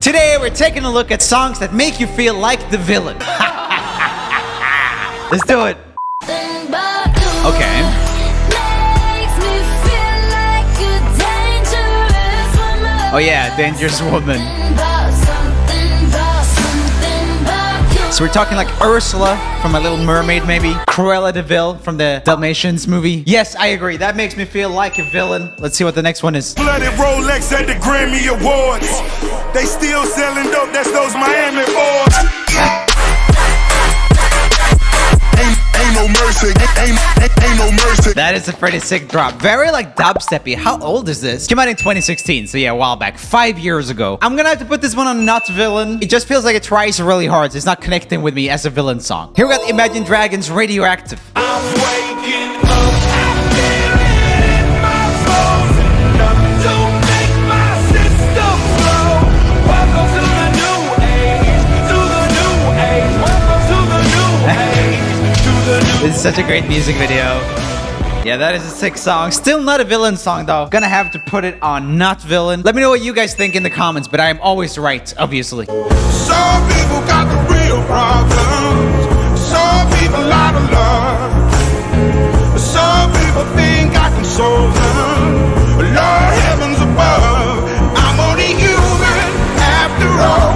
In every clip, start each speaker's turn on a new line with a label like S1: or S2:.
S1: Today we're taking a look at songs that make you feel like the villain. Let's do it. Okay. Oh yeah, Dangerous Woman. So we're talking like Ursula from My Little Mermaid, maybe. Cruella de Vil from the Dalmatians movie. Yes, I agree. That makes me feel like a villain. Let's see what the next one is.
S2: Bloody Rolex at the Grammy Awards. They still selling dope. That's those Miami boys. Ain't no mercy. Ain't no mercy.
S1: That is a pretty sick drop. Very like dubsteppy. How old is this? Came out in 2016, so yeah, a while back. 5 years ago. I'm gonna have to put this one on not villain. It just feels like it tries really hard. So it's not connecting with me as a villain song. Here we got Imagine Dragons' Radioactive.
S2: I'm waking up. In my bones. Enough to make my system blow. Welcome to the new age. To the new age. Welcome to the new age.
S1: This is such a great music video. Yeah, that is a sick song. Still not a villain song though. Gonna have to put it on not villain. Let me know what you guys think in the comments, but I am always right, obviously.
S2: Some people got the real problems. Some people out of love. Some people think I can solve them. Lord heavens above, I'm only human after all.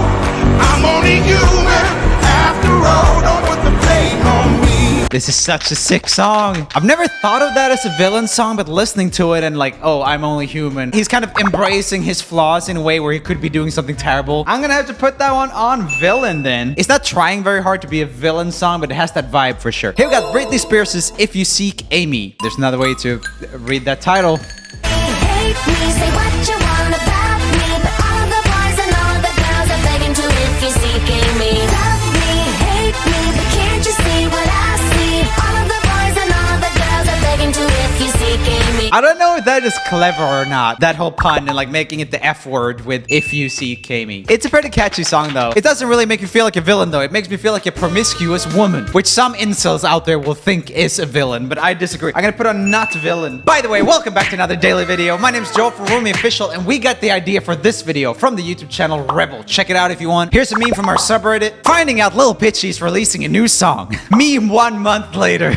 S2: I'm only human after all. Don't put the blame on me.
S1: This is such a sick song. I've never thought of that as a villain song, but listening to it and like, oh, I'm only human. He's kind of embracing his flaws in a way where he could be doing something terrible. I'm gonna have to put that one on villain then. It's not trying very hard to be a villain song, but it has that vibe for sure. Here we got Britney Spears' If You Seek Amy. There's another way to read that title.
S3: Hate me, say what you want about me, but all the boys and all the girls are begging to if you're seeking me. Love me, hate me, but can't you see what I see? All of the boys and all the girls are begging to if you're seeking me.
S1: I don't know if that is clever or not, that whole pun and like making it the F word with If You Seek Amy. It's a pretty catchy song though. It doesn't really make me feel like a villain though. It makes me feel like a promiscuous woman, which some incels out there will think is a villain, but I disagree. I'm gonna put on not villain. By the way, welcome back to another daily video. My name's Joe from Rumi Official, and we got the idea for this video from the YouTube channel Rebel. Check it out if you want. Here's a meme from our subreddit. Finding out Lil Pitchy's releasing a new song. Meme 1 month later.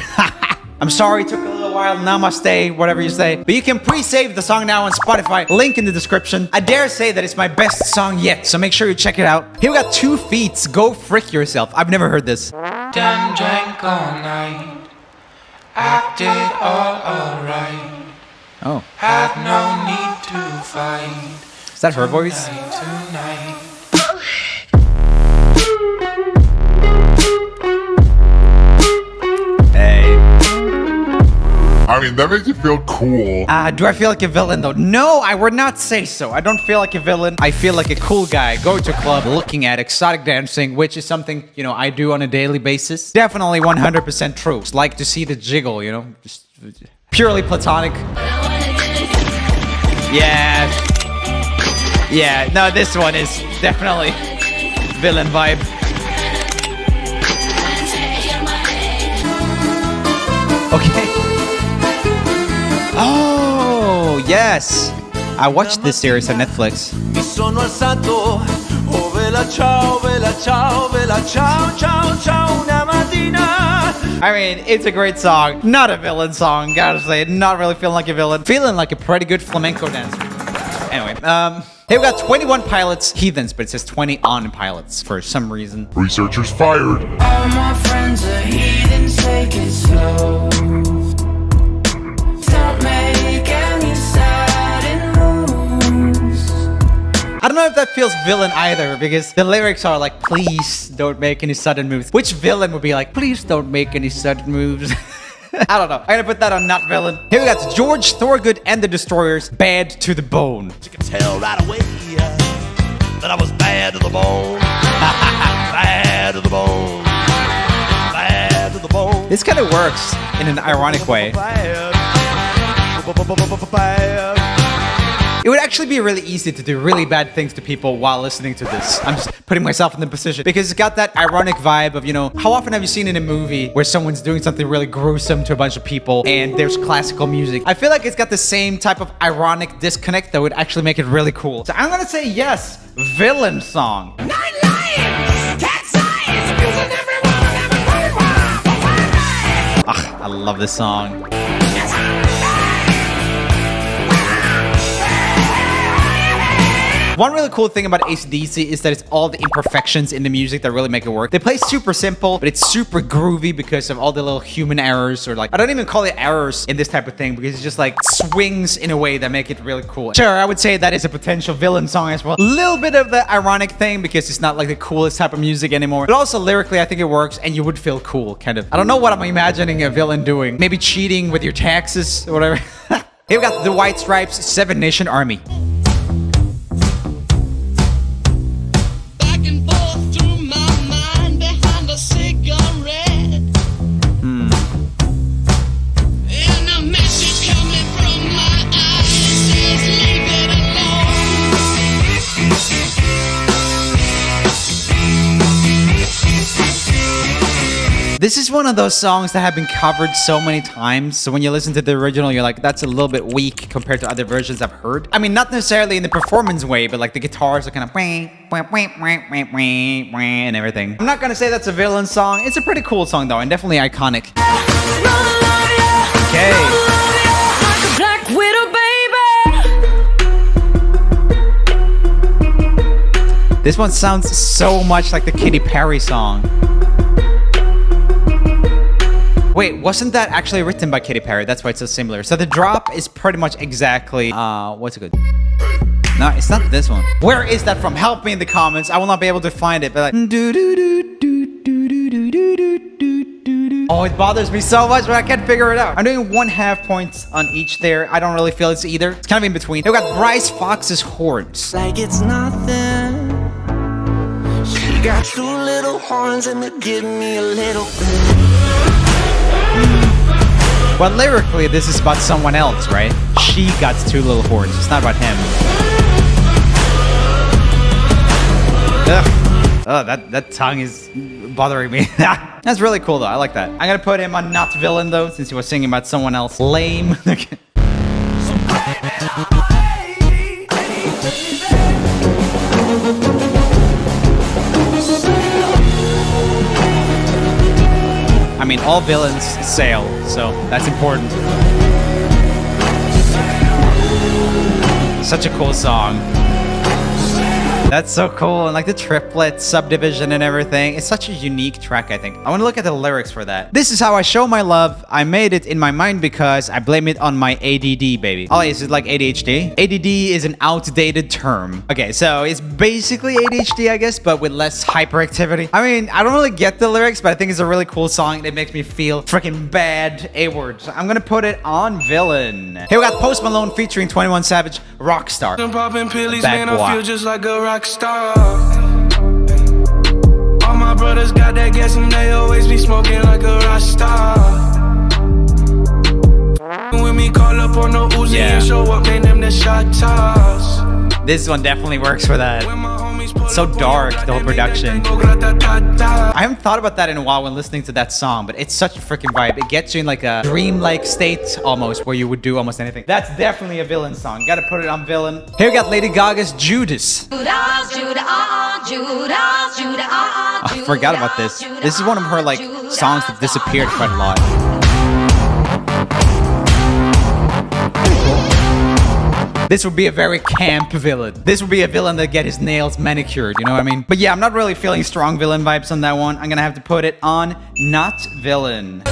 S1: I'm sorry it took a little while. Namaste, whatever you say. But you can pre-save the song now on Spotify. Link in the description. I dare say that it's my best song yet, so make sure you check it out. Here we got 2 Feats. Go Frick Yourself. I've never heard this.
S4: Done drank all night, acted all alright.
S1: Oh.
S4: Had no need to fight.
S1: Is that her voice?
S4: Tonight.
S1: Hey.
S5: I mean, that makes you feel cool.
S1: Do I feel like a villain though? No, I would not say so. I don't feel like a villain. I feel like a cool guy going to a club, looking at exotic dancing, which is something, you know, I do on a daily basis. Definitely 100% true. Just like to see the jiggle, you know, just purely platonic. Yeah. Yeah, no, this one is definitely villain vibe. Okay. Oh, yes. I watched this series on Netflix.
S6: Mi sono alzato, oh vela ciao, ciao, ciao, ciao, una mattina.
S1: I mean, it's a great song. Not a villain song, gotta say. Not really feeling like a villain. Feeling like a pretty good flamenco dancer. Anyway, here we got 21 Pilots Heathens, but it says 20 on Pilots for some reason.
S5: Researchers fired.
S4: All my friends are heathens, take it slow. Don't make any sudden moves.
S1: I don't know if that feels villain either, because the lyrics are like, please don't make any sudden moves. Which villain would be like, please don't make any sudden moves? I don't know. I'm gonna put that on not villain. Here we got George Thorogood and the Destroyers, Bad to the Bone.
S6: You can tell right away that I was bad to the bone. Bad to the bone. Bad to the bone.
S1: This kind of works in an ironic way.
S6: Bad.
S1: It would actually be really easy to do really bad things to people while listening to this. I'm just putting myself in the position because it's got that ironic vibe of, you know, how often have you seen in a movie where someone's doing something really gruesome to a bunch of people and there's classical music? I feel like it's got the same type of ironic disconnect that would actually make it really cool. So I'm gonna say yes, villain song. I love this song. One really cool thing about AC/DC is that it's all the imperfections in the music that really make it work. They play super simple, but it's super groovy because of all the little human errors, or like, I don't even call it errors in this type of thing because it's just like swings in a way that make it really cool. Sure, I would say that is a potential villain song as well. A little bit of the ironic thing because it's not like the coolest type of music anymore, but also lyrically I think it works and you would feel cool, kind of. I don't know what I'm imagining a villain doing. Maybe cheating with your taxes or whatever. Here we got the White Stripes, Seven Nation Army. This is one of those songs that have been covered so many times, so when you listen to the original, you're like, that's a little bit weak compared to other versions I've heard. I mean, not necessarily in the performance way, but like the guitars are kind of and everything. I'm not gonna say that's a villain song. It's a pretty cool song though, and definitely iconic. Okay. This one sounds so much like the Katy Perry song. Wait, wasn't that actually written by Katy Perry? That's why it's so similar. So the drop is pretty much exactly, what's it good? No, it's not this one. Where is that from? Help me in the comments. I will not be able to find it, but like, oh, it bothers me so much, but I can't figure it out. I'm doing 1/2 points on each there. I don't really feel it's either. It's kind of in between. We got Bryce Fox's horns.
S4: Like it's nothing. She got 2 little horns and they give me a little bit.
S1: Well, lyrically, this is about someone else, right? She got 2 little horns. It's not about him. Ugh. Oh, that tongue is bothering me. That's really cool, though. I like that. I'm gonna put him on not villain, though, since he was singing about someone else. Lame. I mean, all villains sail, so that's important. Such a cool song. That's so cool, and like the triplet subdivision and everything. It's such a unique track, I think. I want to look at the lyrics for that. This is how I show my love. I made it in my mind because I blame it on my ADD, baby. Oh, is it like ADHD? ADD is an outdated term. Okay, so it's basically ADHD, I guess, but with less hyperactivity. I mean, I don't really get the lyrics, but I think it's a really cool song. It makes me feel freaking bad A-word. So I'm gonna put it on villain. Here we got Post Malone featuring 21 Savage, Rockstar.
S7: I'm popping pillies, man,
S1: boy.
S7: I feel just like a rock star. All my brothers got that gas and they always be smoking like a rock star. When we call up on the Uzi and show up, they name the shot toss.
S1: This one definitely works for that. It's so dark, the whole production. I haven't thought about that in a while when listening to that song, but it's such a freaking vibe. It gets you in like a dreamlike state almost, where you would do almost anything. That's definitely a villain song. Gotta put it on villain. Here we got Lady Gaga's Judas. I forgot about this. This is one of her like songs that disappeared quite a lot. This would be a very camp villain. This would be a villain that get his nails manicured, you know what I mean? But yeah, I'm not really feeling strong villain vibes on that one. I'm gonna have to put it on not villain.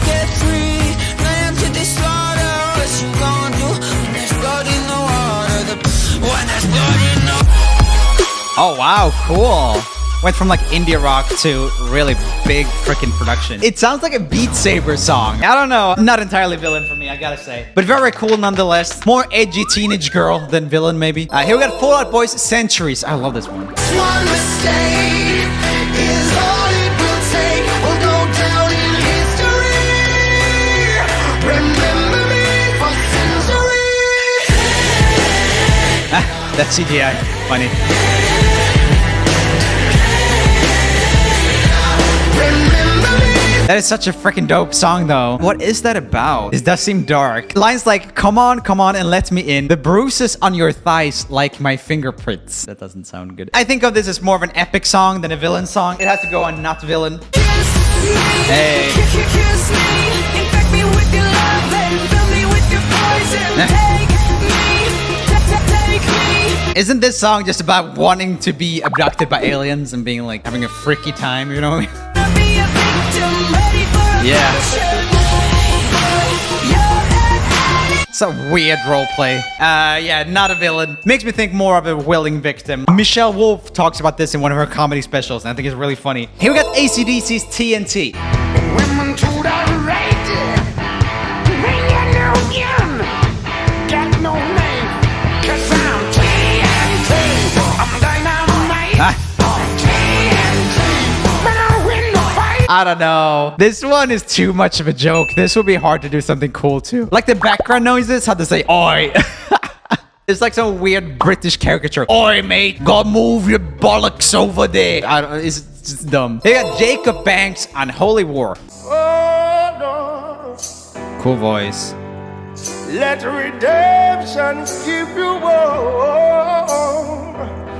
S1: Oh wow, cool. Went from like indie rock to really big freaking production. It sounds like a Beat Saber song. I don't know. Not entirely villain for me, I gotta say. But very cool nonetheless. More edgy teenage girl than villain maybe. Here we got Fall Out Boy's Centuries. I love this one.
S2: One mistake is all it will take. We'll go down in history. Remember me for centuries.
S1: That's CGI. Funny. That is such a freaking dope song, though. What is that about? This does seem dark. Lines like, come on, and let me in. The bruises on your thighs like my fingerprints. That doesn't sound good. I think of this as more of an epic song than a villain song. It has to go on not villain. Hey. Isn't this song just about wanting to be abducted by aliens and being like having a freaky time, you know? Yeah. It's a weird roleplay. Yeah, not a villain. Makes me think more of a willing victim. Michelle Wolf talks about this in one of her comedy specials, and I think it's really funny. Here we got AC/DC's TNT.
S2: Women to the right, man, you know young, got no name, 'cause I'm TNT, I'm dynamite,
S1: Ah.
S2: TNT, man, I win the fight.
S1: I don't know. This one is too much of a joke. This would be hard to do something cool too. Like the background noises, how to say oi. It's like some weird British caricature. Oi, mate, go move your bollocks over there. I don't, it's just dumb. They got Jacob Banks on Holy War.
S2: Oh, Lord,
S1: Cool voice.
S2: let redemption keep you warm,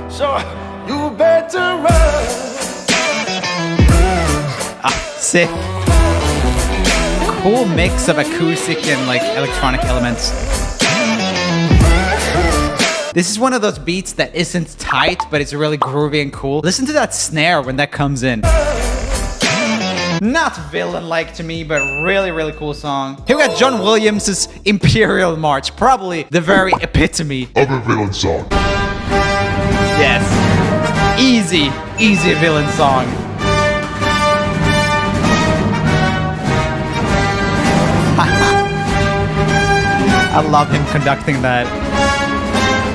S2: so you better run.
S1: Sick. Cool mix of acoustic and like electronic elements. This is one of those beats that isn't tight, but it's really groovy and cool. Listen to that snare when that comes in. Not villain-like to me, but really, really cool song. Here we got John Williams' Imperial March, probably the very epitome
S5: Of a villain song.
S1: Yes. Easy villain song. I love him conducting that.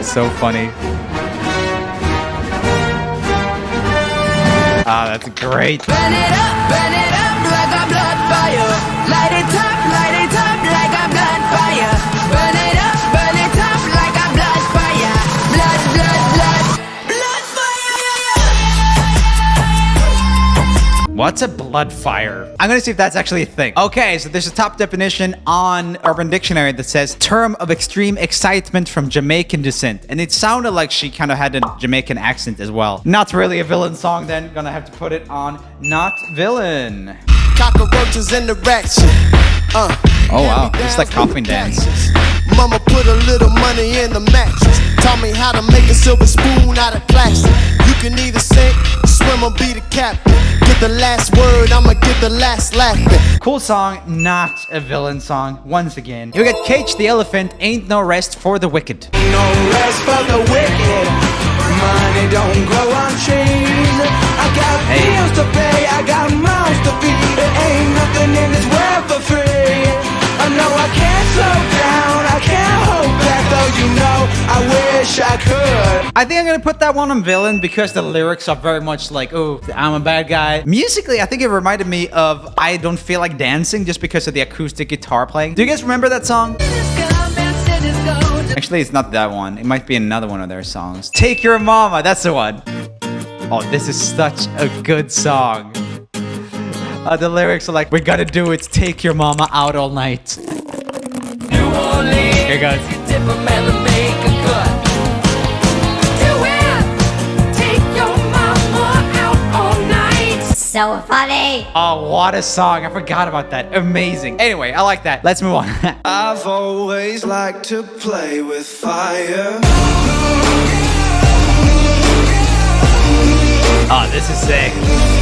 S1: So funny. Ah, that's great.
S4: Burn it up like a blood fire. Light it up like a blood fire. Burn it up like a blood fire. Blood fire.
S1: What's a blood fire? I'm gonna see if that's actually a thing. Okay, so there's a top definition on Urban Dictionary that says term of extreme excitement from Jamaican descent. And it sounded like she kind of had a Jamaican accent as well. Not really a villain song then. Gonna have to put it on not villain.
S8: Cockroaches in the ration.
S1: Oh wow, it's like coffin dance.
S8: Mama put a little money in the mattress. Taught me how to make a silver spoon out of plastic. You can either sink, swim, or be the captain. Get the last word, I'ma get the last laughing.
S1: Cool song, not a villain song. Once again. Here we got Cage the Elephant, Ain't No Rest for the Wicked.
S7: No rest for the wicked. Money don't grow on trees. I got bills to pay, I got mouths to feed. There ain't nothing in this world for free. I know I can't slow down, I can't hold back, though you know I wish I could.
S1: I think I'm gonna put that one on villain because the lyrics are very much like, oh, I'm a bad guy. Musically, I think it reminded me of I Don't Feel Like Dancing just because of the acoustic guitar playing. Do you guys remember that song? Actually, it's not that one. It might be another one of their songs. Take Your Mama, that's the one. Oh, this is such a good song. The lyrics are like, we gotta do it, take your mama out all night. Here it goes.
S3: So funny.
S1: Oh, what a song. I forgot about that. Amazing. Anyway, I like that. Let's move on.
S7: I've always liked to play with fire.
S1: Oh, this is sick.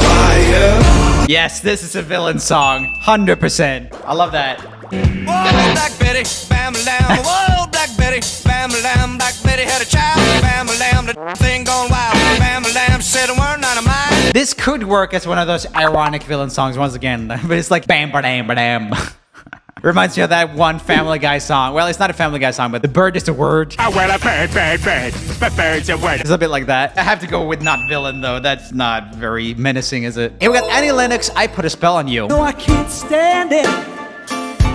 S7: Fire.
S1: Yes, this is a villain song. 100%. I love that.
S6: Whoa, Black Betty, bam lamb. Whoa, Black Betty, bam lamb. Black Betty had a child, bam lamb. The thing gone wild, bam lamb. Said a word, not a mine.
S1: This could work as one of those ironic villain songs once again, but it's like bam, ba-dam, ba-dam. Reminds me of that one Family Guy song. Well, it's not a Family Guy song, but the bird is a word.
S2: Oh, well, a bird, but bird's a word.
S1: It's a bit like that. I have to go with not villain, though. That's not very menacing, is it? Here we got Annie Lennox, I Put a Spell on You.
S9: No, I can't stand it.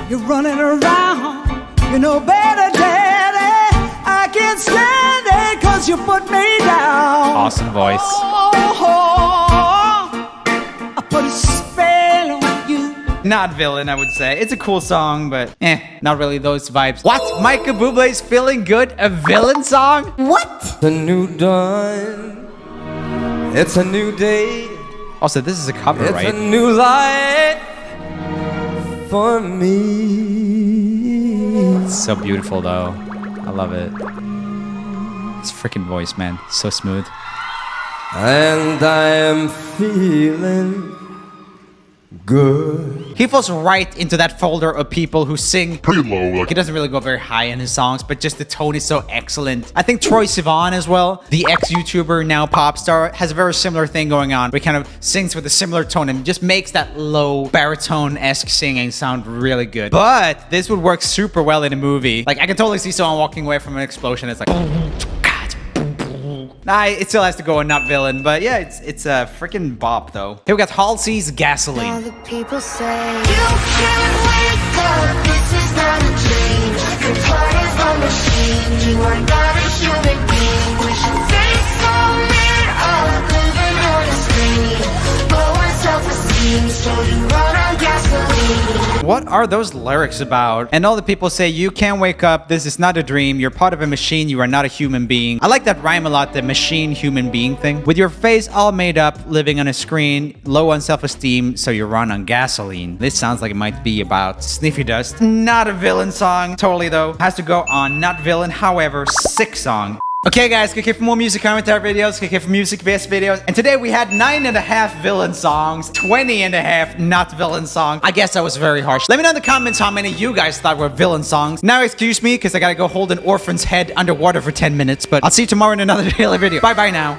S9: You're running around. You know better, Daddy. I can't
S7: can't stand it 'cause you put me down.
S1: Awesome voice.
S7: I put a spell on you.
S1: Not villain, I would say. It's a cool song, but not really those vibes. What? Michael Bublé's Feeling Good, a villain song?
S7: What?
S9: The new dawn. It's a new day.
S1: Also, this is a cover,
S9: It's
S1: right?
S9: a new light for me.
S1: It's so beautiful, though. I love it. His freaking voice, man. So smooth.
S9: And I am feeling good.
S1: He falls right into that folder of people who sing
S5: Pretty low, like
S1: He doesn't really go very high in his songs, but just the tone is so excellent. I think Troye Sivan as well, the ex-YouTuber, now pop star, has a very similar thing going on. He kind of sings with a similar tone and just makes that low baritone-esque singing sound really good. But this would work super well in a movie. Like, I can totally see someone walking away from an explosion. It's like, nah, it still has to go and not villain, but yeah, it's a freaking bop though. Here we got Halsey's Gasoline.
S3: All the people say you can't wake up. This is not a dream. You're part of a machine. You are not a human being. We should face the mirror, living on a screen. Low on self-esteem, so you run on gasoline.
S1: What are those lyrics about? And all the people say, you can't wake up, this is not a dream, you're part of a machine, you are not a human being. I like that rhyme a lot, the machine human being thing. With your face all made up, living on a screen, low on self-esteem, so you run on gasoline. This sounds like it might be about Sniffy Dust. Not a villain song, totally though. Has to go on not villain, however, sick song. Okay guys, click here for more music commentary videos, click here for music based videos. And today we had 9.5 villain songs, 20.5 not villain songs. I guess that was very harsh. Let me know in the comments how many you guys thought were villain songs. Now excuse me, because I gotta go hold an orphan's head underwater for 10 minutes. But I'll see you tomorrow in another daily video. Bye bye now.